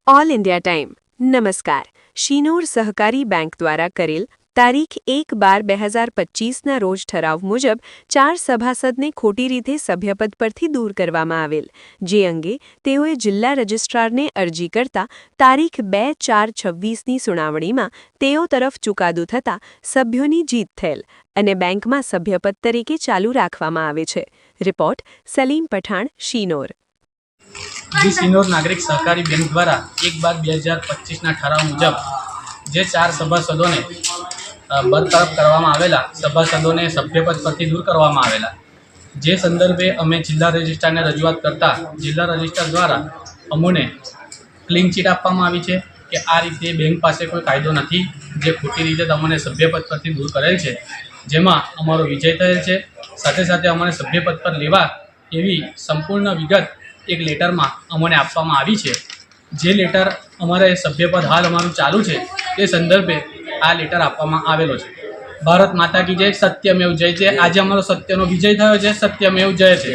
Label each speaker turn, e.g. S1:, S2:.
S1: All India time નમસ્કાર। શિનોર સહકારી bank દ્વારા કરેલ તારીખ 1/12/2025ના રોજ ઠરાવ મુજબ 4 સભાસદને ખોટી રીતે સભ્યપદ પરથી દૂર કરવામાં આવેલ, જે અંગે તેઓએ જિલ્લા રજિસ્ટ્રારને અરજી કરતા તારીખ 2/4/26ની સુનાવણીમાં તેઓ તરફ ચુકાદો થતાં સભ્યોની જીત થયેલ અને બેંકમાં સભ્યપદ તરીકે ચાલુ રાખવામાં આવે છે। રિપોર્ટ સલીમ પઠાણ, શિનોર।
S2: શિનોર નાગરિક સહકારી બેંક દ્વારા 1/12/2025ના ઠરાવ મુજબ જે 4 સભાસદોને બરતરફ કરવામાં આવેલા, સભાસદોને સભ્યપદ પરથી દૂર કરવામાં આવેલા, જે સંદર્ભે અમે જિલ્લા રજિસ્ટ્રારને રજૂઆત કરતા જિલ્લા રજિસ્ટ્રાર દ્વારા અમોને ક્લીન ચીટ આપવામાં આવી છે કે આ રીતે બેંક પાસે કોઈ કાયદો નથી જે ખોટી રીતે તમને સભ્યપદ પરથી દૂર કરેલ છે, જેમાં અમારો વિજય થયેલ છે। સાથે સાથે અમને સભ્યપદ પર લેવા એવી સંપૂર્ણ વિગત એક લેટરમાં અમને આપવામાં આવી છે। જે લેટર અમારે સભ્યપદ હાલ અમારું ચાલુ છે તે સંદર્ભે આ લેટર આપવામાં આવેલો છે। ભારત માતા કી જય, સત્યમેવ જય છે। આજે અમારો સત્યનો વિજય થયો છે, સત્યમેવ જય છે।